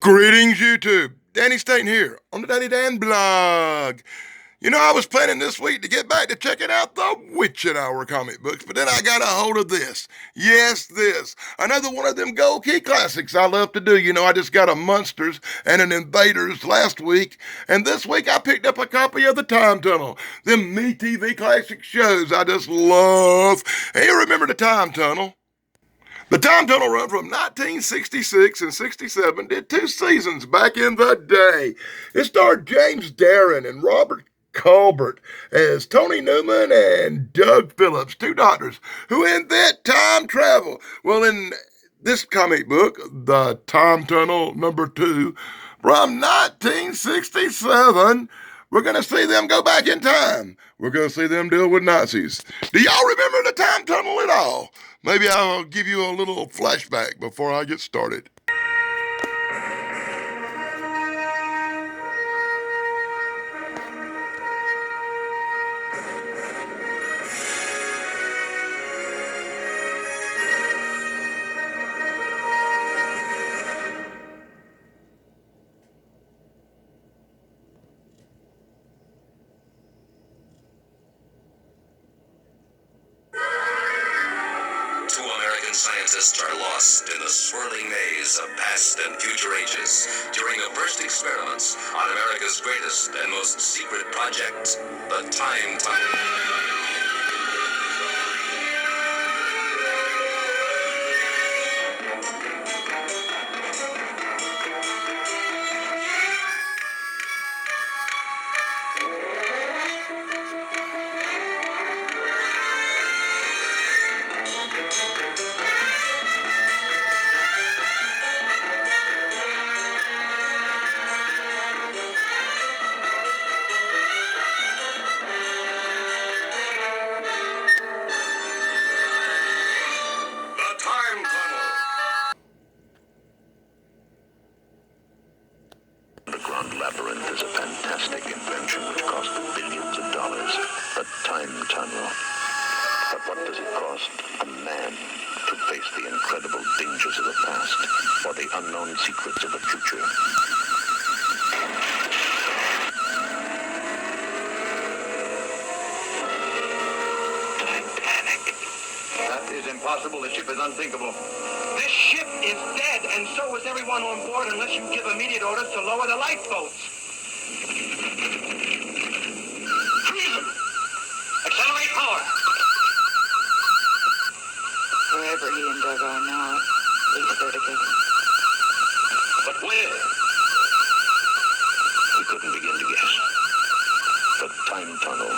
Greetings, YouTube. Danny Staten here on the Danny Dan blog. You know, I was planning this week to get back to checking out the Witching Hour comic books, but then I got a hold of this. Yes, this. Another one of them Gold Key classics I love to do. You know, I just got a Munsters and an Invaders last week, and this week I picked up a copy of the Time Tunnel. Them Me TV classic shows I just love. Hey, you remember the Time Tunnel? The Time Tunnel run from 1966 and 67 did 2 seasons back in the day. It starred James Darren and Robert Colbert as Tony Newman and Doug Phillips, two doctors who invent time travel. Well, in this comic book, The Time Tunnel #2, from 1967, we're going to see them go back in time. We're going to see them deal with Nazis. Do y'all remember the Time Tunnel at all? Maybe I'll give you a little flashback before I get started. Two American scientists are lost in the swirling maze of past and future ages during the first experiments on America's greatest and most secret project, the Time Tunnel. The Time Tunnel. The Grand Labyrinth is a fantastic invention which cost billions of dollars. The Time Tunnel. But what does it cost a man to face the incredible dangers of the past or the unknown secrets of the future? Titanic. That is impossible. The ship is unsinkable. This ship is dead, and so is everyone on board unless you give immediate orders to lower the lifeboats. Treason! Accelerate power! Wherever he and Doug are now, at least they're together. But where? We couldn't begin to guess. The Time Tunnel.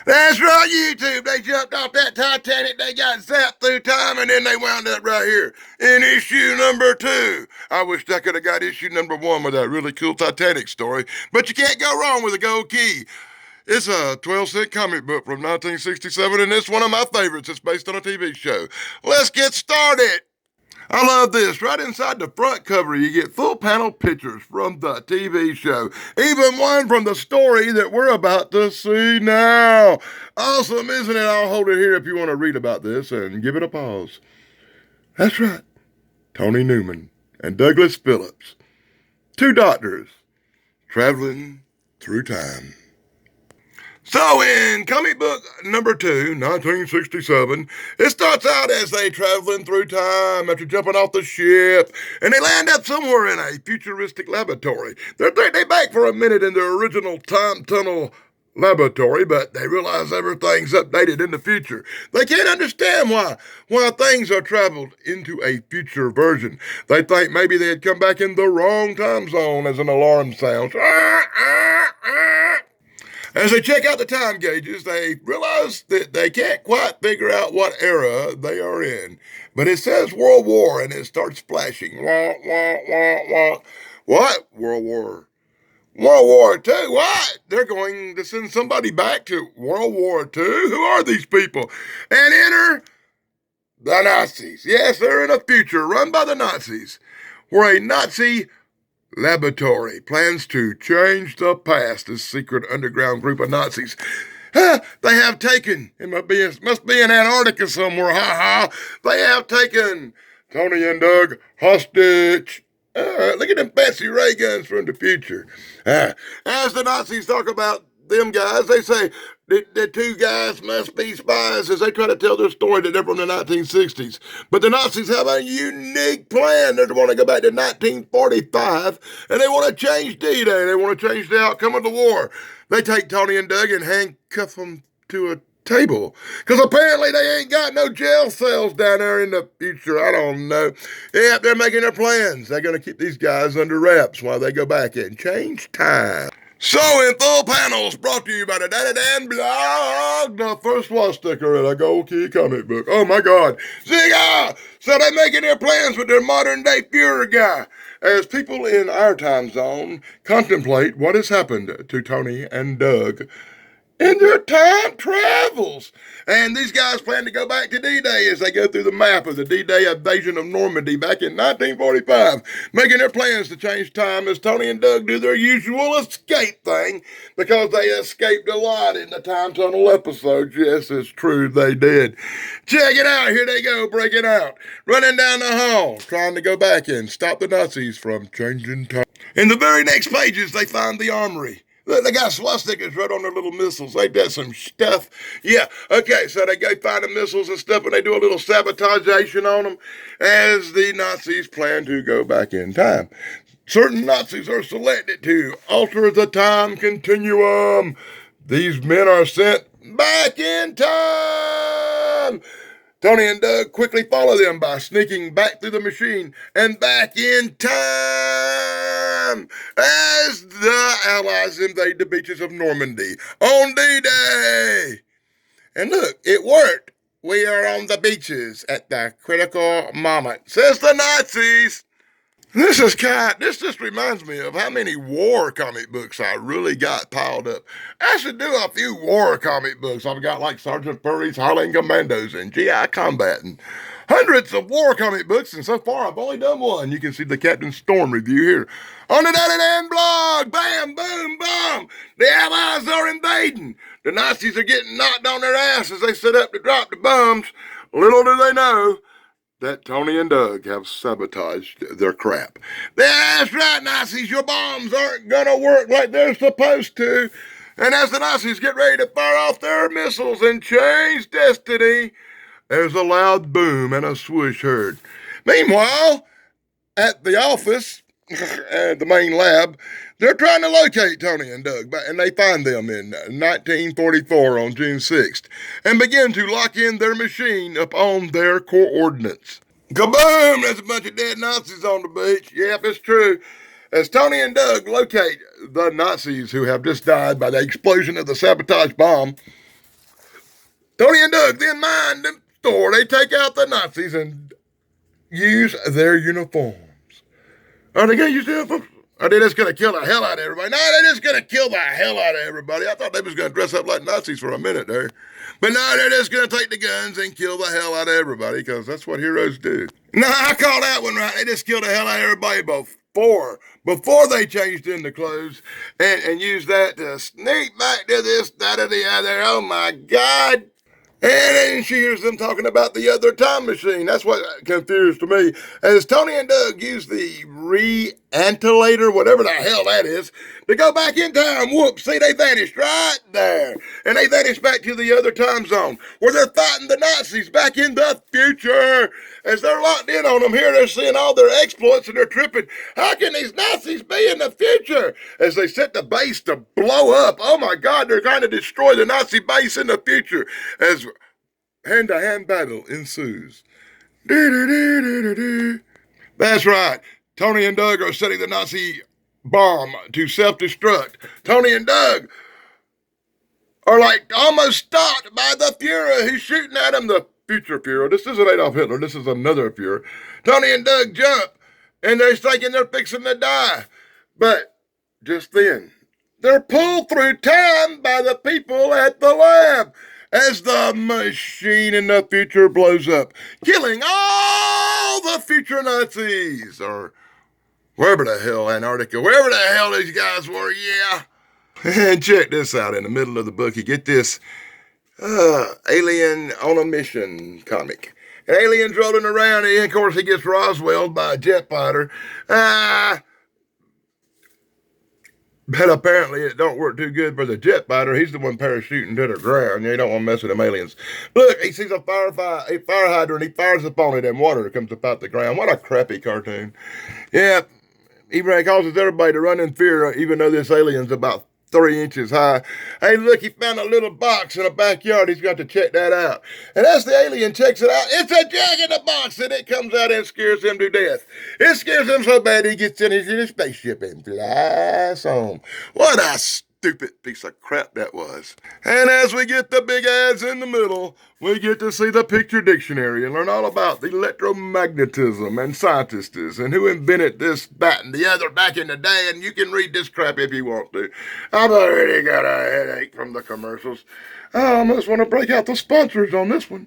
That's right, YouTube. They jumped off that Titanic, they got zapped through time, and then they wound up right here in issue #2. I wish I could have got issue #1 with that really cool Titanic story, but you can't go wrong with a Gold Key. It's a 12-cent comic book from 1967, and it's one of my favorites. It's based on a TV show. Let's get started. I love this. Right inside the front cover, you get full panel pictures from the TV show. Even one from the story that we're about to see now. Awesome, isn't it? I'll hold it here if you want to read about this and give it a pause. That's right. Tony Newman and Douglas Phillips. Two doctors traveling through time. So in comic book #2, 1967, it starts out as they traveling through time after jumping off the ship, and they land up somewhere in a futuristic laboratory. They back for a minute in the original Time Tunnel laboratory, but they realize everything's updated in the future. They can't understand why things are traveled into a future version. They think maybe they had come back in the wrong time zone as an alarm sounds. As they check out the time gauges, they realize that they can't quite figure out what era they are in. But it says World War, and it starts flashing. Wah, wah, wah, wah. What? World War II? What? They're going to send somebody back to World War II? Who are these people? And enter the Nazis. Yes, they're in a future run by the Nazis, where a Nazi laboratory plans to change the past. This secret underground group of Nazis. They have taken, it must be in Antarctica somewhere, ha ha. They have taken Tony and Doug hostage. Look at them fancy ray guns from the future. As the Nazis talk about them guys, they say the two guys must be spies as they try to tell their story that they're from the 1960s. But the Nazis have a unique plan. They want to go back to 1945 and they want to change D-Day. They want to change the outcome of the war. They take Tony and Doug and handcuff them to a table. Because apparently they ain't got no jail cells down there in the future. I don't know. Yeah, they're making their plans. They're going to keep these guys under wraps while they go back and change time. So, in full panels, brought to you by the Daddy Dan Blog, the first swastika in a Gold Key comic book. Oh my God. Zigga! So they're making their plans with their modern day Fuhrer guy. As people in our time zone contemplate what has happened to Tony and Doug in their time travels. And these guys plan to go back to D-Day as they go through the map of the D-Day invasion of Normandy back in 1945, making their plans to change time as Tony and Doug do their usual escape thing, because they escaped a lot in the Time Tunnel episode. Yes, it's true, they did. Check it out. Here they go, breaking out, running down the hall, trying to go back and stop the Nazis from changing time. In the very next pages, they find the armory. They got swastikas right on their little missiles. Ain't that some stuff? Yeah, okay, so they go find the missiles and stuff, and they do a little sabotageation on them as the Nazis plan to go back in time. Certain Nazis are selected to alter the time continuum. These men are sent back in time. Tony and Doug quickly follow them by sneaking back through the machine and back in time as the Allies invade the beaches of Normandy on D-Day. And look, it worked. We are on the beaches at the critical moment, says the Nazis. This just reminds me of how many war comic books I really got piled up. I should do a few war comic books. I've got like Sergeant Furry's Highland Commandos and GI Combat and hundreds of war comic books, and so far I've only done one. You can see the Captain Storm review here on the Daddy Dan Blog. Bam, boom, boom. The Allies are invading. The Nazis are getting knocked on their ass as they set up to drop the bombs. Little do they know that Tony and Doug have sabotaged their crap. That's right, Nazis, your bombs aren't gonna work like they're supposed to. And as the Nazis get ready to fire off their missiles and change destiny, there's a loud boom and a swoosh heard. Meanwhile, at the office, at the main lab, they're trying to locate Tony and Doug, and they find them in 1944 on June 6th and begin to lock in their machine upon their coordinates. Kaboom! There's a bunch of dead Nazis on the beach. Yep, it's true. As Tony and Doug locate the Nazis who have just died by the explosion of the sabotage bomb, Tony and Doug then mine the store. They take out the Nazis and use their uniforms. Are they going to use their uniforms? Are they just going to kill the hell out of everybody? No, they're just going to kill the hell out of everybody. I thought they was going to dress up like Nazis for a minute there. But no, they're just going to take the guns and kill the hell out of everybody, because that's what heroes do. No, I call that one right. They just killed the hell out of everybody before they changed into clothes and used that to sneak back to this, that, or the other. Oh, my God. And then she hears them talking about the other time machine. That's what confused me. As Tony and Doug use the re-antilator, whatever the hell that is, to go back in time. Whoops, see, they vanished right there. And they vanished back to the other time zone, where they're fighting the Nazis back in the future. As they're locked in on them here, they're seeing all their exploits and they're tripping. How can these Nazis be in the future? As they set the base to blow up. Oh my God, they're trying to destroy the Nazi base in the future. As hand-to-hand battle ensues. That's right. Tony and Doug are setting the Nazi bomb to self-destruct. Tony and Doug are like almost stopped by the Fuhrer who's shooting at them. The future Fuhrer. This isn't Adolf Hitler. This is another Fuhrer. Tony and Doug jump, and they're thinking they're fixing to die. But just then, they're pulled through time by the people at the lab as the machine in the future blows up, killing all the future Nazis, or wherever the hell, Antarctica, wherever the hell these guys were, yeah. And check this out in the middle of the book. You get this Alien on a Mission comic. Aliens rolling around, and of course he gets Roswelled by a jet fighter. But apparently it don't work too good for the jet fighter. He's the one parachuting to the ground. You don't want to mess with them aliens. Look, he sees a fire hydrant. He fires upon it, and water comes up out the ground. What a crappy cartoon. Yeah, he causes everybody to run in fear, even though this alien's about 3 inches high. Hey, look, he found a little box in a backyard. He's got to check that out. And as the alien checks it out, it's a Jack in the Box, and it comes out and scares him to death. It scares him so bad he gets in his spaceship and flies home. What a stupid piece of crap that was. And as we get the big ads in the middle, we get to see the picture dictionary and learn all about the electromagnetism and scientists and who invented this, that, and the other back in the day. And you can read this crap if you want to. I've already got a headache from the commercials. I almost want to break out the sponsors on this one.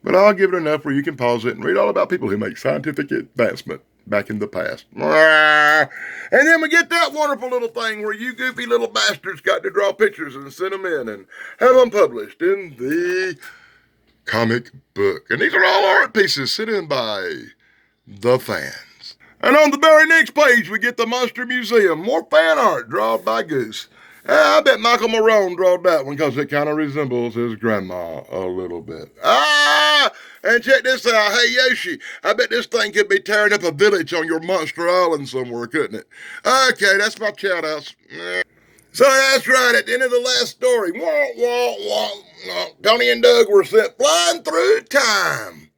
But I'll give it enough where you can pause it and read all about people who make scientific advancement back in the past. And then we get that wonderful little thing where you goofy little bastards got to draw pictures and send them in and have them published in the comic book. And these are all art pieces sent in by the fans. And on the very next page, we get the Monster Museum. More fan art drawn by Goose. I bet Michael Marone drawed that one because it kind of resembles his grandma a little bit. And check this out. Hey, Yoshi, I bet this thing could be tearing up a village on your monster island somewhere, couldn't it? Okay, that's my shout outs. So that's right, at the end of the last story, Tony and Doug were sent flying through time.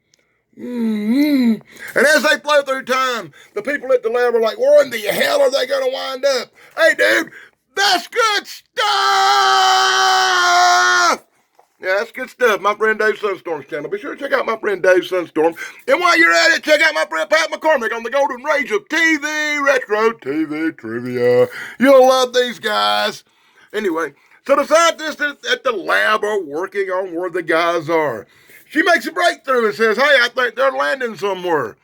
And as they flow through time, the people at the lab are like, where in the hell are they going to wind up? Hey, dude, that's good stuff! Yeah, that's good stuff. My friend Dave Sunstorm's channel. Be sure to check out my friend Dave Sunstorm. And while you're at it, check out my friend Pat McCormick on the Golden Rage of TV Retro TV Trivia. You'll love these guys. Anyway, so the scientists at the lab are working on where the guys are. She makes a breakthrough and says, hey, I think they're landing somewhere.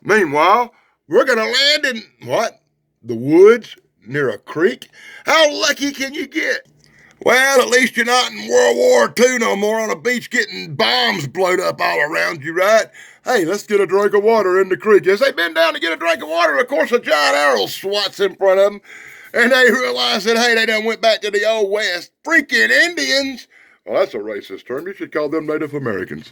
Meanwhile, we're going to land in, what? The woods? Near a creek? How lucky can you get? Well, at least you're not in World War II no more on a beach getting bombs blowed up all around you, right? Hey, let's get a drink of water in the creek. As they bend down to get a drink of water, of course, a giant arrow swats in front of them. And they realize that, hey, they done went back to the old West. Freaking Indians! Well, that's a racist term. You should call them Native Americans.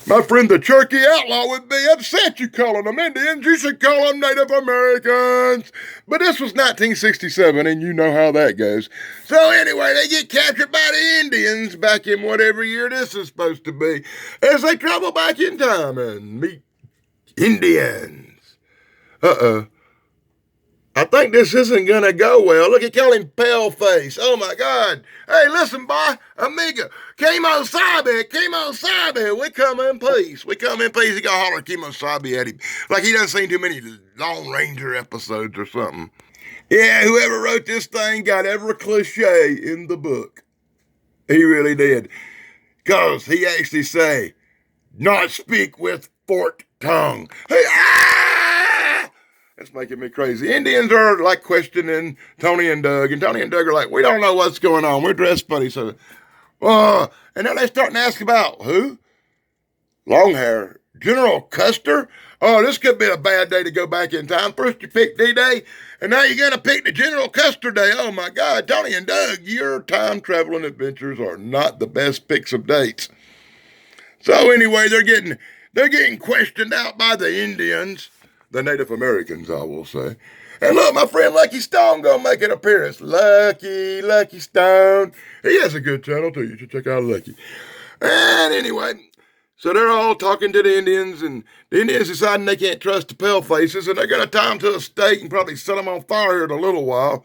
My friend the Cherokee Outlaw would be upset you calling them Indians. You should call them Native Americans. But this was 1967, and you know how that goes. So anyway, they get captured by the Indians back in whatever year this is supposed to be, as they travel back in time and meet Indians. I think this isn't going to go well. Look at call him Paleface. Oh, my God. Hey, listen, boy, amiga. Kemosabe. We come in peace. We come in peace. He got to holler Kemosabe at him. Like he doesn't seen too many Lone Ranger episodes or something. Yeah, whoever wrote this thing got every cliche in the book. He really did. Because he actually say, not speak with forked tongue. Hey, That's making me crazy. Indians are like questioning Tony and Doug, and Tony and Doug are like, we don't know what's going on. We're dressed funny. So, and then they starting to ask about who? Long hair. General Custer? Oh, this could be a bad day to go back in time. First you picked D-Day, and now you're going to pick the General Custer Day. Oh, my God. Tony and Doug, your time-traveling adventures are not the best picks of dates. So anyway, they're getting questioned out by the Indians. The Native Americans, I will say. And look, my friend Lucky Stone gonna make an appearance. Lucky Stone. He has a good channel too. You should check out Lucky. And anyway, so they're all talking to the Indians, and the Indians deciding they can't trust the pale faces, and they're gonna tie them to a stake and probably set them on fire here in a little while.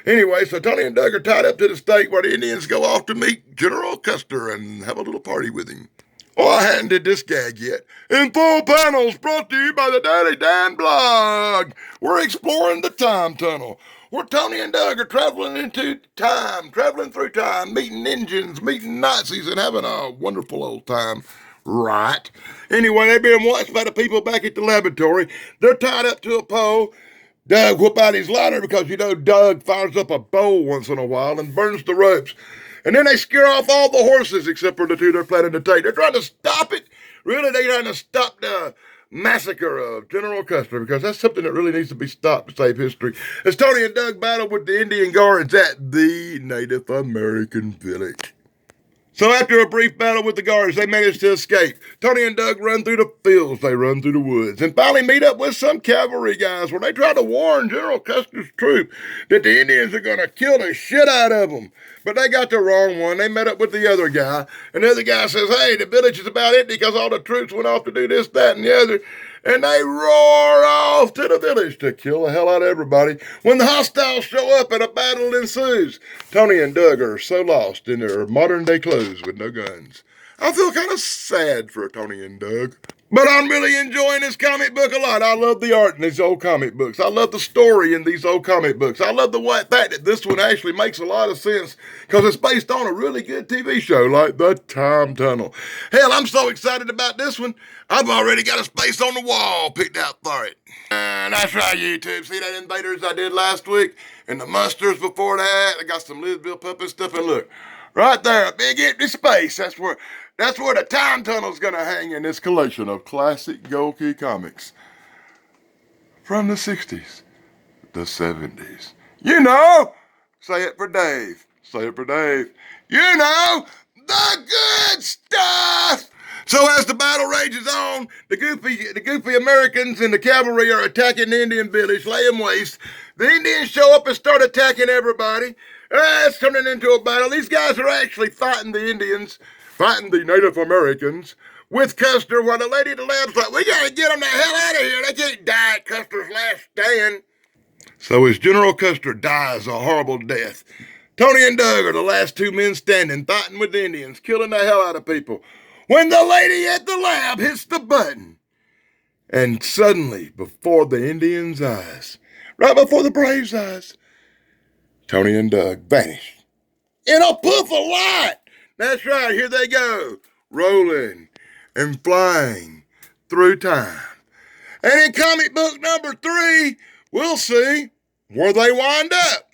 Anyway, so Tony and Doug are tied up to the stake where the Indians go off to meet General Custer and have a little party with him. Oh, I hadn't did this gag yet. In full panels, brought to you by the Daily Dan blog. We're exploring the time tunnel, where Tony and Doug are traveling through time, meeting Indians, meeting Nazis, and having a wonderful old time. Right. Anyway, they're being watched by the people back at the laboratory. They're tied up to a pole. Doug whip out his lighter because, Doug fires up a bowl once in a while and burns the ropes. And then they scare off all the horses except for the two they're planning to take. They're trying to stop it. Really, they're trying to stop the massacre of General Custer, because that's something that really needs to be stopped to save history. As Tony and Doug battle with the Indian Guards at the Native American village. So after a brief battle with the guards, they manage to escape. Tony and Doug run through the fields, they run through the woods, and finally meet up with some cavalry guys where they try to warn General Custer's troop that the Indians are going to kill the shit out of them. But they got the wrong one. They met up with the other guy, and the other guy says, hey, the village is about empty because all the troops went off to do this, that, and the other. And they roar off to the village to kill the hell out of everybody. When the hostiles show up and a battle ensues, Tony and Doug are so lost in their modern-day clothes with no guns. I feel kind of sad for Tony and Doug. But I'm really enjoying this comic book a lot. I love the art in these old comic books. I love the story in these old comic books. I love the fact that this one actually makes a lot of sense because it's based on a really good TV show like The Time Tunnel. Hell, I'm so excited about this one, I've already got a space on the wall picked out for it. That's right, YouTube. See that Invaders I did last week? And the Monsters before that? I got some Lisville puppet stuff, and look, right there, a big empty space. That's where the Time Tunnel's gonna hang in this collection of classic Gold Key comics from the 60s, the 70s. You know, say it for Dave. Say it for Dave. You know, the good stuff. So as the battle rages on, the goofy Americans and the cavalry are attacking the Indian village, laying waste. The Indians show up and start attacking everybody. It's turning into a battle. These guys are actually fighting the Indians, fighting the Native Americans with Custer, while the lady at the lab's like, we gotta get them the hell out of here. They can't die at Custer's last stand. So as General Custer dies a horrible death, Tony and Doug are the last two men standing, fighting with the Indians, killing the hell out of people, when the lady at the lab hits the button. And suddenly, before the Indians' eyes, right before the Braves' eyes, Tony and Doug vanish in a puff of light. That's right, here they go, rolling and flying through time. And in comic book number 3, we'll see where they wind up.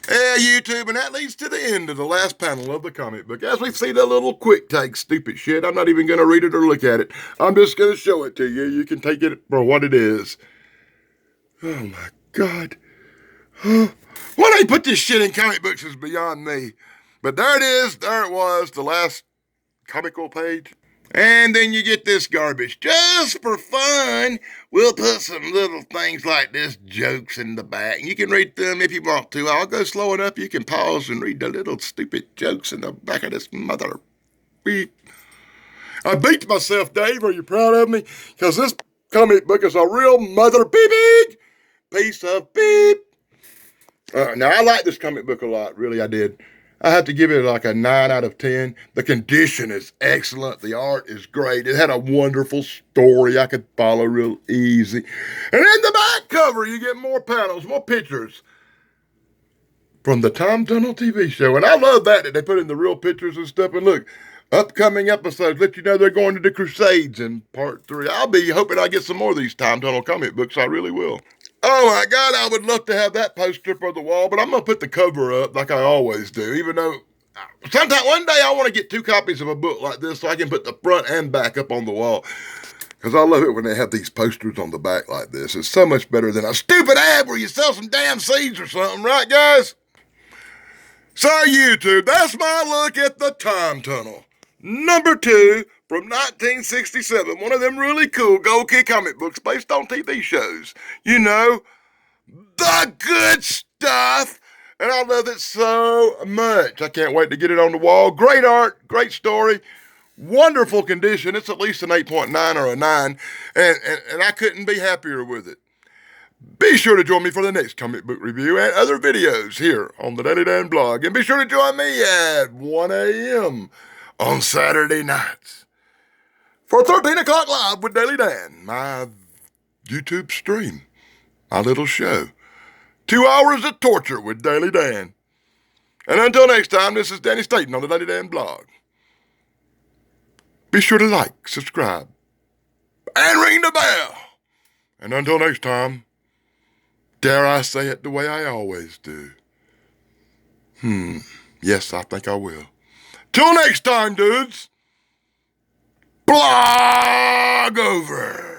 Yeah, YouTube, and that leads to the end of the last panel of the comic book. As we see the little quick take stupid shit, I'm not even going to read it or look at it. I'm just going to show it to you. You can take it for what it is. Oh my God. Why they put this shit in comic books is beyond me. But there it is. There it was, the last comical page. And then you get this garbage. Just for fun, we'll put some little things like this, jokes in the back. You can read them if you want to. I'll go slow enough. You can pause and read the little stupid jokes in the back of this mother beep. I beat myself, Dave. Are you proud of me? Because this comic book is a real mother beep piece of beep. Now, I like this comic book a lot. Really, I did. I have to give it like a 9 out of 10. The condition is excellent. The art is great. It had a wonderful story I could follow real easy. And in the back cover, you get more panels, more pictures from the Time Tunnel TV show. And I love that they put in the real pictures and stuff. And look, upcoming episodes let you know they're going to the Crusades in part 3. I'll be hoping I get some more of these Time Tunnel comic books. I really will. Oh my God, I would love to have that poster for the wall, but I'm going to put the cover up like I always do, even though sometime one day I want to get 2 copies of a book like this so I can put the front and back up on the wall. Because I love it when they have these posters on the back like this. It's so much better than a stupid ad where you sell some damn seeds or something, right, guys? So, YouTube, that's my look at the Time Tunnel. Number 2 from 1967, one of them really cool Gold Key comic books based on TV shows. You know, the good stuff. And I love it so much. I can't wait to get it on the wall. Great art, great story, wonderful condition. It's at least an 8.9 or a 9, and I couldn't be happier with it. Be sure to join me for the next comic book review and other videos here on the Daily Dan blog. And be sure to join me at 1 a.m. on Saturday nights for 13 o'clock live with Daily Dan, my YouTube stream, my little show. 2 hours of torture with Daily Dan. And until next time, this is Danny Staten on the Daily Dan blog. Be sure to like, subscribe, and ring the bell. And until next time, dare I say it the way I always do? Yes, I think I will. Till next time, dudes. Blog over.